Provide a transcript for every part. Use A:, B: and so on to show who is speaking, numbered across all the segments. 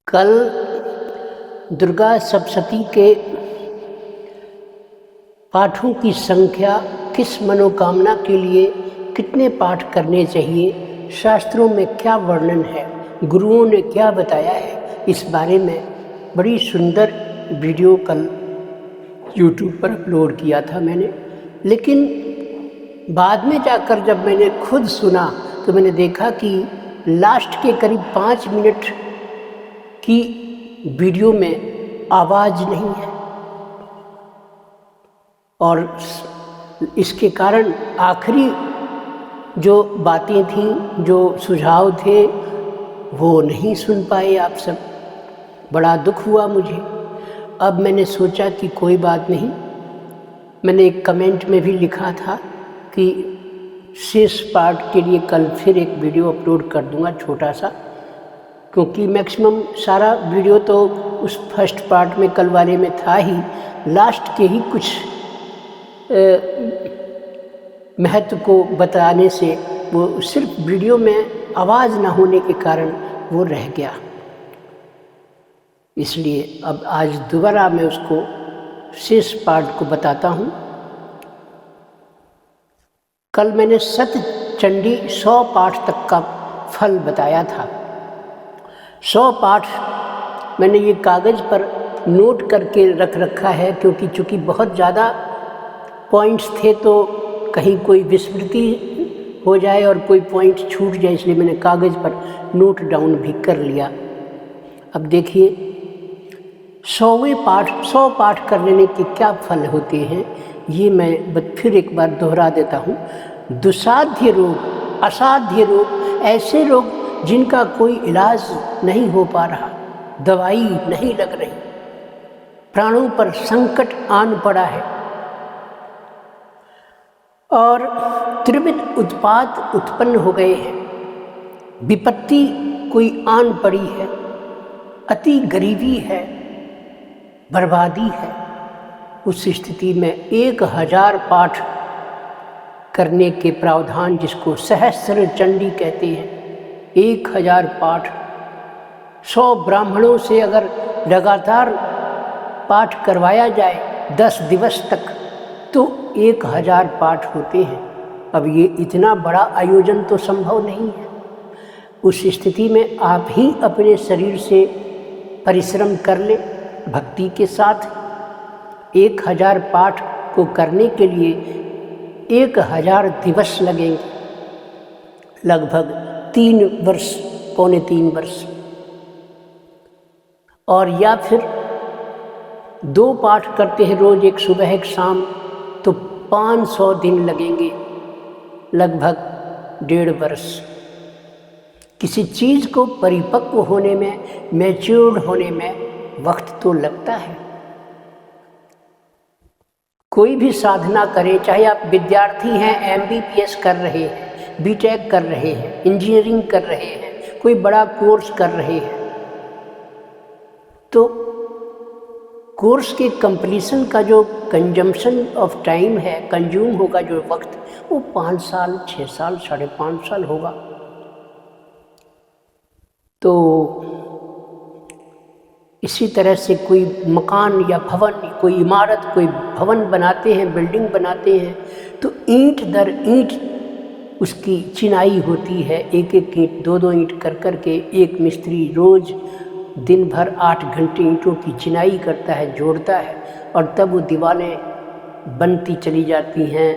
A: कल दुर्गा सप्तशती के पाठों की संख्या, किस मनोकामना के लिए कितने पाठ करने चाहिए, शास्त्रों में क्या वर्णन है, गुरुओं ने क्या बताया है, इस बारे में बड़ी सुंदर वीडियो कल YouTube पर अपलोड किया था मैंने। लेकिन बाद में जाकर जब मैंने खुद सुना तो मैंने देखा कि लास्ट के करीब 5 मिनट की वीडियो में आवाज़ नहीं है, और इसके कारण आखिरी जो बातें थीं, जो सुझाव थे, वो नहीं सुन पाए आप सब। बड़ा दुख हुआ मुझे। अब मैंने सोचा कि कोई बात नहीं, मैंने एक कमेंट में भी लिखा था कि शेष पार्ट के लिए कल फिर एक वीडियो अपलोड कर दूंगा छोटा सा, क्योंकि मैक्सिमम सारा वीडियो तो उस फर्स्ट पार्ट में कल वाले में था ही। लास्ट के ही कुछ महत्व को बताने से वो सिर्फ वीडियो में आवाज़ ना होने के कारण वो रह गया। इसलिए अब आज दोबारा मैं उसको शेष पार्ट को बताता हूँ। कल मैंने सतचंडी 100 पाठ तक का फल बताया था। 100 पाठ मैंने ये कागज़ पर नोट करके रख रखा है, क्योंकि चूँकि बहुत ज़्यादा पॉइंट्स थे तो कहीं कोई विस्मृति हो जाए और कोई पॉइंट छूट जाए, इसलिए मैंने कागज़ पर नोट डाउन भी कर लिया। अब देखिए 100 पाठ कर लेने के क्या फल होते हैं, ये मैं फिर एक बार दोहरा देता हूँ। दुस्साध्य रोग, असाध्य रोग, ऐसे रोग जिनका कोई इलाज नहीं हो पा रहा, दवाई नहीं लग रही, प्राणों पर संकट आन पड़ा है, और त्रिविध उत्पात उत्पन्न हो गए हैं, विपत्ति कोई आन पड़ी है, अति गरीबी है, बर्बादी है, उस स्थिति में 1000 पाठ करने के प्रावधान, जिसको सहस्त्र चंडी कहते हैं, 1000 पाठ 100 ब्राह्मणों से अगर लगातार पाठ करवाया जाए 10 दिवस तक तो 1000 पाठ होते हैं। अब ये इतना बड़ा आयोजन तो संभव नहीं है। उस स्थिति में आप ही अपने शरीर से परिश्रम कर लें भक्ति के साथ। 1000 पाठ को करने के लिए 1000 दिवस लगेंगे, लगभग 3 वर्ष, पौने 3 वर्ष। और या फिर 2 पाठ करते हैं रोज़, एक सुबह एक शाम, तो 500 दिन लगेंगे, लगभग 1.5 वर्ष। किसी चीज़ को परिपक्व होने में, मैच्योर्ड होने में वक्त तो लगता है। कोई भी साधना करें, चाहे आप विद्यार्थी हैं, MBBS कर रहे हैं, BTech कर रहे हैं, इंजीनियरिंग कर रहे हैं, कोई बड़ा कोर्स कर रहे हैं, तो कोर्स के कंप्लीशन का जो कंजम्पशन ऑफ टाइम है, कंज्यूम होगा जो वक्त, वो 5 साल, 6 साल, 5.5 साल होगा। तो इसी तरह से कोई मकान या भवन, कोई इमारत, कोई भवन बनाते हैं, बिल्डिंग बनाते हैं, तो ईंट दर ईंट उसकी चिनाई होती है। एक एक ईंट, 2-2 ईंट कर कर के एक मिस्त्री रोज़ दिन भर 8 घंटे ईंटों की चिनाई करता है, जोड़ता है, और तब वो दीवारें बनती चली जाती हैं।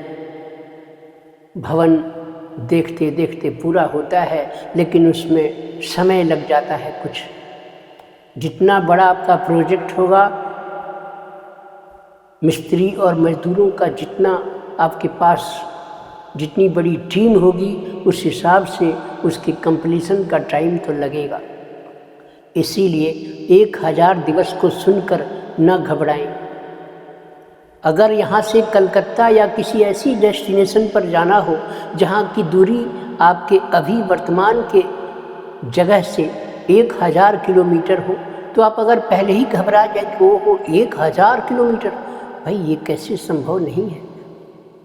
A: भवन देखते देखते पूरा होता है, लेकिन उसमें समय लग जाता है कुछ। जितना बड़ा आपका प्रोजेक्ट होगा, मिस्त्री और मजदूरों का जितना आपके पास, जितनी बड़ी टीम होगी, उस हिसाब से उसके कंप्लीशन का टाइम तो लगेगा। इसीलिए 1000 दिवस को सुनकर न घबराएं। अगर यहाँ से कलकत्ता या किसी ऐसी डेस्टिनेशन पर जाना हो जहाँ की दूरी आपके अभी वर्तमान के जगह से 1000 किलोमीटर हो, तो आप अगर पहले ही घबरा जाए कि वो 1000 किलोमीटर, भाई ये कैसे संभव नहीं है,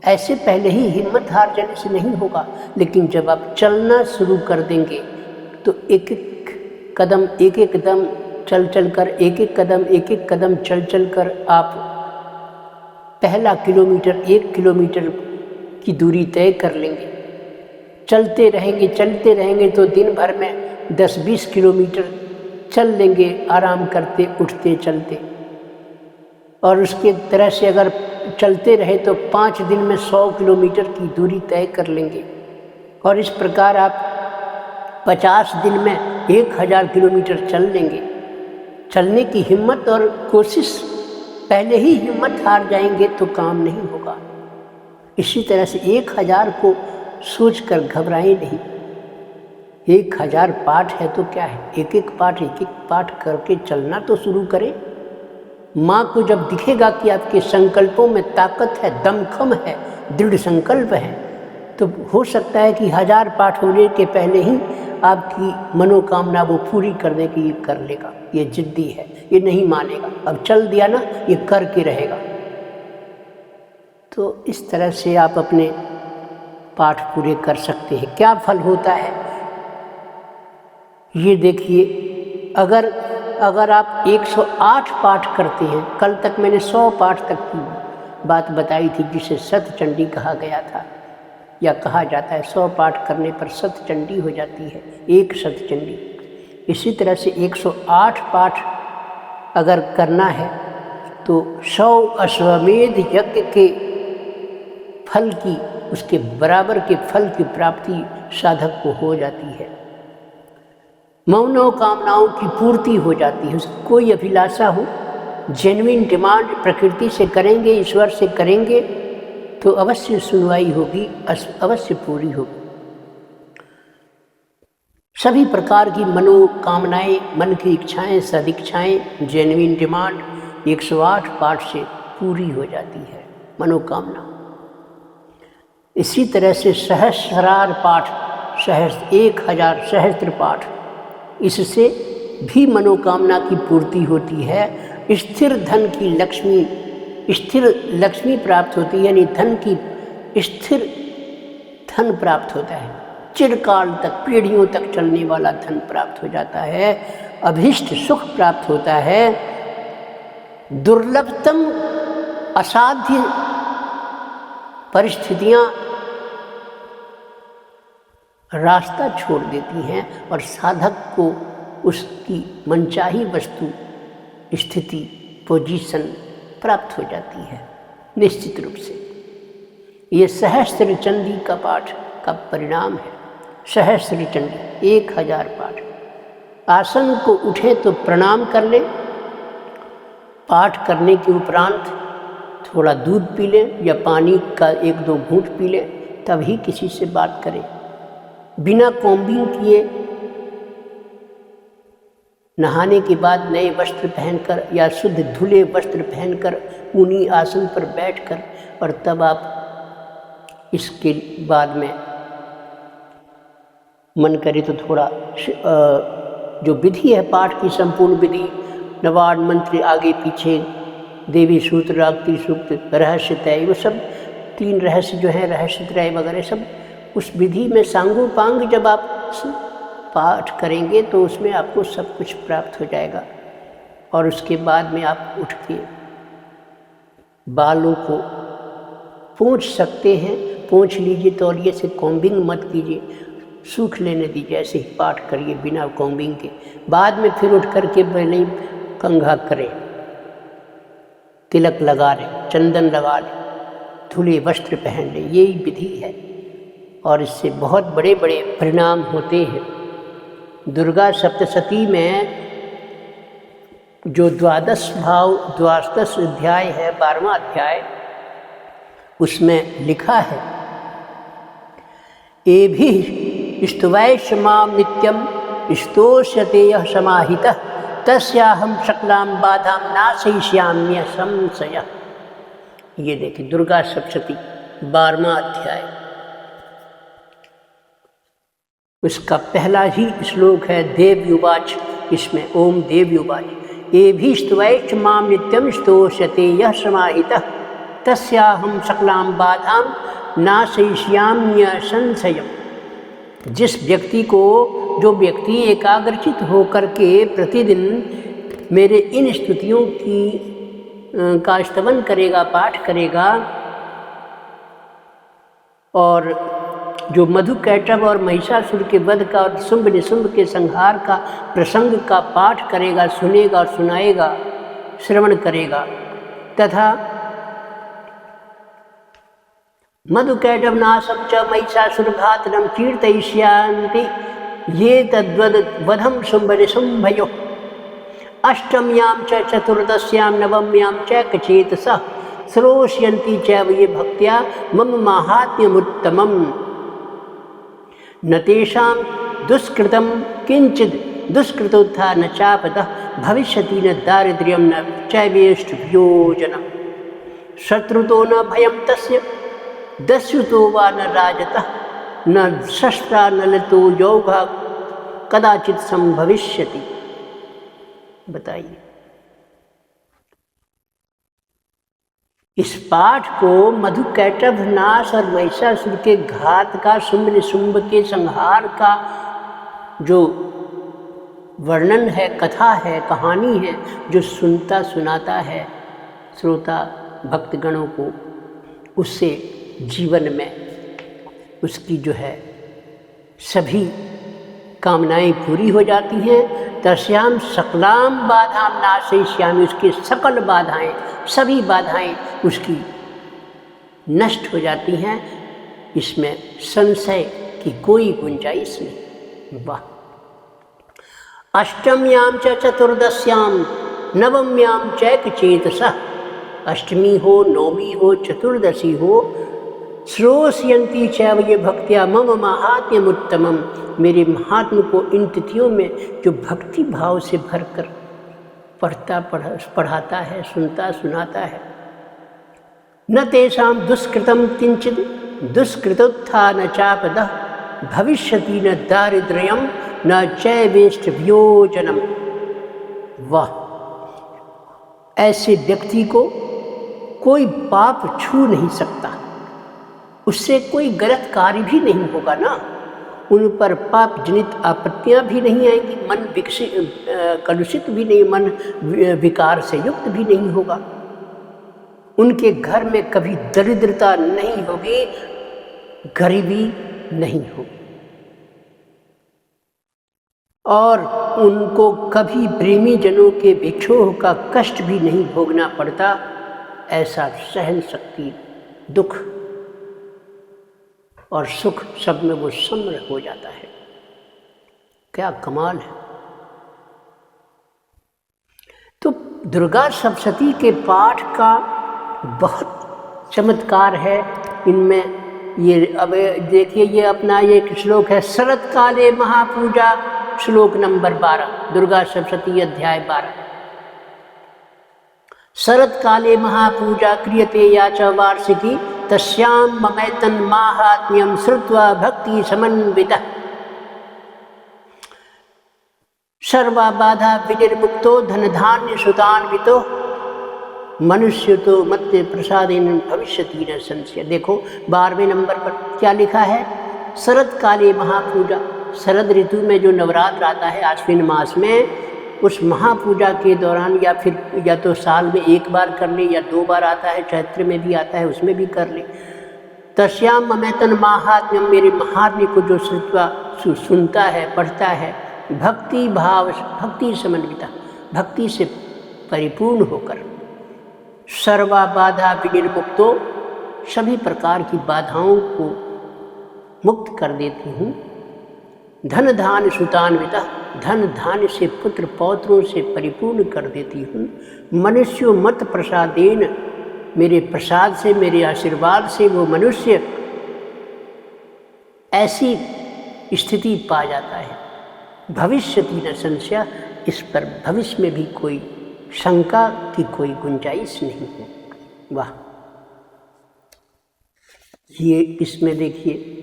A: ऐसे पहले ही हिम्मत हार जाने से नहीं होगा। लेकिन जब आप चलना शुरू कर देंगे तो एक एक कदम चल चल कर एक एक कदम चल चल कर आप पहला किलोमीटर 1 किलोमीटर की दूरी तय कर लेंगे। चलते रहेंगे तो दिन भर में 10-20 किलोमीटर चल लेंगे, आराम करते उठते चलते। और उसके तरह से अगर चलते रहे तो 5 दिन में 100 किलोमीटर की दूरी तय कर लेंगे। और इस प्रकार आप 50 दिन में 1000 किलोमीटर चल लेंगे। चलने की हिम्मत और कोशिश, पहले ही हिम्मत हार जाएंगे तो काम नहीं होगा। इसी तरह से 1000 को सोचकर घबराएं नहीं। 1000 पाठ है तो क्या है, एक एक पाठ करके चलना तो शुरू करें। माँ को जब दिखेगा कि आपके संकल्पों में ताकत है, दमखम है, दृढ़ संकल्प है, तो हो सकता है कि 1000 पाठ होने के पहले ही आपकी मनोकामना वो पूरी करने की कर लेगा। ये जिद्दी है, ये नहीं मानेगा। अब चल दिया ना, ये करके रहेगा। तो इस तरह से आप अपने पाठ पूरे कर सकते हैं। क्या फल होता है ये देखिए। अगर आप 108 पाठ करते हैं, कल तक मैंने 100 पाठ तक की बात बताई थी, जिसे सतचंडी कहा गया था या कहा जाता है। 100 पाठ करने पर सतचंडी हो जाती है, एक सतचंडी। इसी तरह से 108 पाठ अगर करना है तो 100 अश्वमेध यज्ञ के फल की, उसके बराबर के फल की प्राप्ति साधक को हो जाती है। मनोकामनाओं की पूर्ति हो जाती है। उसकी कोई अभिलाषा हो, जेन्युइन डिमांड प्रकृति से करेंगे, ईश्वर से करेंगे तो अवश्य सुनवाई होगी, अवश्य पूरी होगी। सभी प्रकार की मनोकामनाएं, मन की इच्छाएं, सदिच्छाएं, जेन्युइन डिमांड 108 पाठ से पूरी हो जाती है मनोकामना। इसी तरह से सहस्रार पाठ, 1000 सहस्त्र पाठ, इससे भी मनोकामना की पूर्ति होती है। स्थिर धन की लक्ष्मी, स्थिर लक्ष्मी प्राप्त होती है, यानी धन की स्थिर धन प्राप्त होता है। चिरकाल तक, पीढ़ियों तक चलने वाला धन प्राप्त हो जाता है। अभीष्ट सुख प्राप्त होता है। दुर्लभतम असाध्य परिस्थितियां रास्ता छोड़ देती हैं और साधक को उसकी मनचाही वस्तु, स्थिति, पोजीशन प्राप्त हो जाती है निश्चित रूप से। ये सहस्त्र चंडी का पाठ का परिणाम है। सहस्त्र चंडी 1000 पाठ। आसन को उठे तो प्रणाम कर ले। पाठ करने के उपरांत थोड़ा दूध पी लें या पानी का 1-2 घूंट पी लें, तभी किसी से बात करें। बिना कॉम्बिंग किए नहाने के बाद नए वस्त्र पहनकर या शुद्ध धुले वस्त्र पहनकर ऊनी आसन पर बैठकर, और तब आप इसके बाद में मन करे तो थोड़ा जो विधि है पाठ की, संपूर्ण विधि, नवाड मंत्र आगे पीछे, देवी सूत्र, रागती सूक्त, रहस्य तय, वो सब 3 रहस्य जो हैं, रहस्य त्रय वगैरह सब, उस विधि में सांगोपांग जब आप पाठ करेंगे तो उसमें आपको सब कुछ प्राप्त हो जाएगा। और उसके बाद में आप उठ के बालों को पोंछ सकते हैं। पोंछ लीजिए, तौलिए से कॉम्बिंग मत कीजिए, सूख लेने दीजिए, ऐसे ही पाठ करिए बिना कॉम्बिंग के। बाद में फिर उठ करके पहले कंघा करें, तिलक लगा लें, चंदन लगा लें, धुले वस्त्र पहन लें। यही विधि है और इससे बहुत बड़े बड़े परिणाम होते हैं। दुर्गा सप्तशती में जो 12 अध्याय है, 12वां अध्याय, उसमें लिखा है, एभिः स्तुवैष मां नित्यं स्तोष्यते यः समाहितः तस्याहं सकलां बाधां नाशयिष्याम्य संशयः। ये देखिए दुर्गा सप्तशती 12वां अध्याय, उसका पहला ही श्लोक है देव्युवाच। इसमें ओम देव्युवाच एभिः स्तुवैष मां नित्यं स्तोष्यते यः समाहितः तस्याहं सकलां बाधां नाशयिष्याम्य संशयम्। जिस व्यक्ति को, जो व्यक्ति एकाग्रचित होकर के प्रतिदिन मेरे इन स्तुतियों की का स्तवन करेगा, पाठ करेगा, और जो मधुकैटभ और महिषासुर के वध का और शुंभ निशुंभ के संहार का प्रसंग का पाठ करेगा, सुनेगा और सुनाएगा, श्रवण करेगा, तथा मधुकैटभ नाशं च महिषासुरघातनं कीर्तयिष्यान्ति ये तद्वद वधं शुंभ निशुंभयोः अष्टम्यां च चतुर्दश्यां नवम्यां च कचेतसः श्रोष्यन्ति च ये भक्त्या मम माहात्म्यमुत्तमम् न तेषां दुष्कृतं किंचित् दुष्कृतोत्था न चापदः भविष्यति न दारिद्र्यं न चैवेष्टभ्योजनम् शत्रुतो न भयं तस्य दस्युतो वा न राजतः न शस्त्रा न लतो यौघा कदाचित् संभविष्यति। बताइए, इस पाठ को मधुकैटभ नाश और महिषासुर के घात का, शुंभ निशुंभ के संहार का जो वर्णन है, कथा है, कहानी है, जो सुनता सुनाता है श्रोता भक्तगणों को, उससे जीवन में उसकी जो है सभी कामनाएं पूरी हो जाती हैं। तस्याम सकलाम बाधाम नाशयिष्यामि, उसकी सकल बाधाएं, सभी बाधाएं उसकी नष्ट हो जाती हैं, इसमें संशय की कोई गुंजाइश नहीं। वाह। अष्टम्यां च चतुर्दश्यां नवम्यां चैक चेतसः, अष्टमी हो, नौमी हो, चतुर्दशी हो, श्रोष्यन्ति चैव ये भक्त्या मम माहात्म्यमुत्तमम्, मेरे महात्म को इन तिथियों में जो भक्ति भाव से भरकर पढ़ाता है, सुनता सुनाता है, न तेषां दुष्कृतं किंचित् दुष्कृतोत्था न चापदः भविष्यति न दारिद्र्यं न चैवेष्टभ्योजनम्। वाह, ऐसे व्यक्ति को कोई पाप छू नहीं सकता, उससे कोई गलत कार्य भी नहीं होगा ना, उन पर पाप जनित आपत्तियां भी नहीं आएंगी, मन कलुषित भी नहीं, मन विकार से युक्त भी नहीं होगा, उनके घर में कभी दरिद्रता नहीं होगी, गरीबी नहीं होगी, और उनको कभी प्रेमी जनों के विक्षोभ का कष्ट भी नहीं भोगना पड़ता। ऐसा सहन शक्ति, दुख और सुख सब में वो सम्र हो जाता है। क्या कमाल है। तो दुर्गा सप्तशती के पाठ का बहुत चमत्कार है इनमें। ये अब देखिए, ये अपना ये एक श्लोक है, शरत काले महापूजा, श्लोक नंबर 12, दुर्गा सप्तशती अध्याय 12। शरत काले महापूजा क्रियते या च वार्षिकी तस्यां ममैतन् माहात्म्यं श्रुत्वा भक्ति समन्वितः सर्वा बाधा विनिर्मुक्तो धन धान्य सुतान्वितो मनुष्य तो मत प्रसादेन भविष्यति न संशय। देखो 12वें नंबर पर क्या लिखा है, शरद काले महापूजा। शरद ऋतु में जो नवरात्र आता है आश्विन मास में, उस महापूजा के दौरान या फिर या तो साल में एक बार कर ले या 2 बार आता है, चैत्र में भी आता है, उसमें भी कर ले। तस्याम ममैतन महात्म्यम, मेरे महात्म्य को जो श्रुत्वा सुनता है, पढ़ता है, भक्ति भाव भक्ति समन्विता, भक्ति से परिपूर्ण होकर, सर्वा बाधा विनिर्मुक्तो, सभी प्रकार की बाधाओं को मुक्त कर देती हूँ। धन धान्य सुतान्विता, धन धान्य से पुत्र पौत्रों से परिपूर्ण कर देती हूँ। मनुष्यो मत प्रसादेन, मेरे प्रसाद से, मेरे आशीर्वाद से वो मनुष्य ऐसी स्थिति पा जाता है। भविष्यति न संशय, इस पर भविष्य में भी कोई शंका की कोई गुंजाइश नहीं है। वाह। ये इसमें देखिए,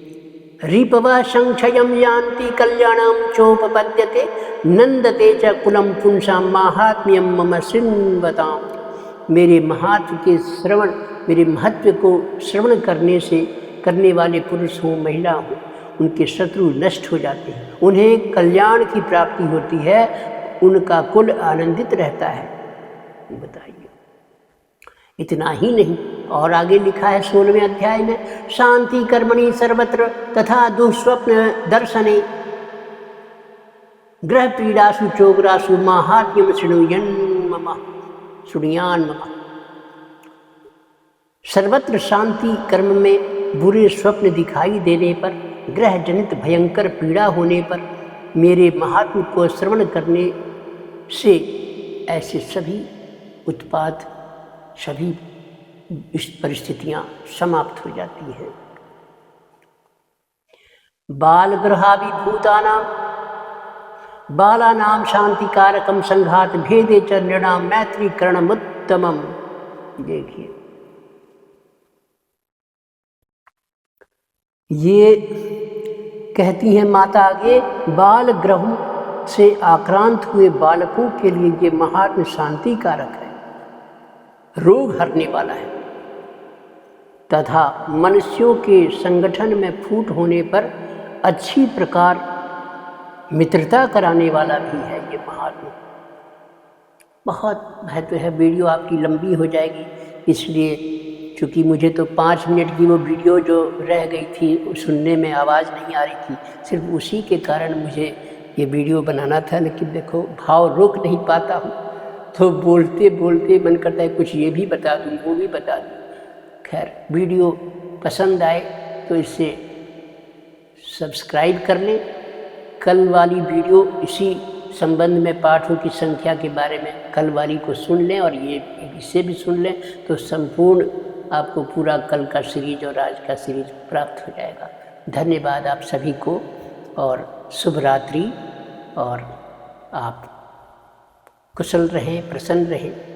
A: रिपवा संक्षयं यान्ति कल्याणं चोपपद्यते नंदते च कुलं पुंसां माहात्म्यं मम शृण्वतां। मेरे महात्म के श्रवण, मेरे महत्व को श्रवण करने वाले पुरुष हों, महिला हों, उनके शत्रु नष्ट हो जाते हैं, उन्हें कल्याण की प्राप्ति होती है, उनका कुल आनंदित रहता है। बताइए, इतना ही नहीं, और आगे लिखा है 16वें अध्याय में, शांति कर्मणि सर्वत्र तथा दुःस्वप्न दर्शने ग्रह पीड़ासु चोगरासु माहात्म्यम शृणुयान मम। सर्वत्र शांति कर्म में बुरे स्वप्न दिखाई देने पर, ग्रह जनित भयंकर पीड़ा होने पर मेरे महात्म्य को श्रवण करने से ऐसे सभी उत्पात, सभी परिस्थितियां समाप्त हो जाती हैं। बाल ग्रहाभिभूतानां बालानां शांतिकारकम संघात भेदे च नृणाम मैत्रीकरणमुत्तमम्। देखिए, ये कहती हैं माता आगे, बाल ग्रहों से आक्रांत हुए बालकों के लिए ये महात्म्य शांति कारक है, रोग हरने वाला है, तथा मनुष्यों के संगठन में फूट होने पर अच्छी प्रकार मित्रता कराने वाला भी है ये महात्मा। बहुत महत्व है। वीडियो आपकी लंबी हो जाएगी, इसलिए चूँकि मुझे तो 5 मिनट की वो वीडियो जो रह गई थी सुनने में आवाज़ नहीं आ रही थी, सिर्फ उसी के कारण मुझे ये वीडियो बनाना था। लेकिन देखो, भाव रोक नहीं पाता हूँ, तो बोलते बोलते मन करता है कुछ ये भी बता दूँ, वो भी बता दूँ। खैर, वीडियो पसंद आए तो इसे सब्सक्राइब कर लें। कल वाली वीडियो इसी संबंध में पाठों की संख्या के बारे में कल वाली को सुन लें, और ये इसे भी सुन लें, तो संपूर्ण आपको पूरा कल का सीरीज और आज का सीरीज प्राप्त हो जाएगा। धन्यवाद आप सभी को, और शुभ रात्रि, और आप कुशल रहें, प्रसन्न रहें।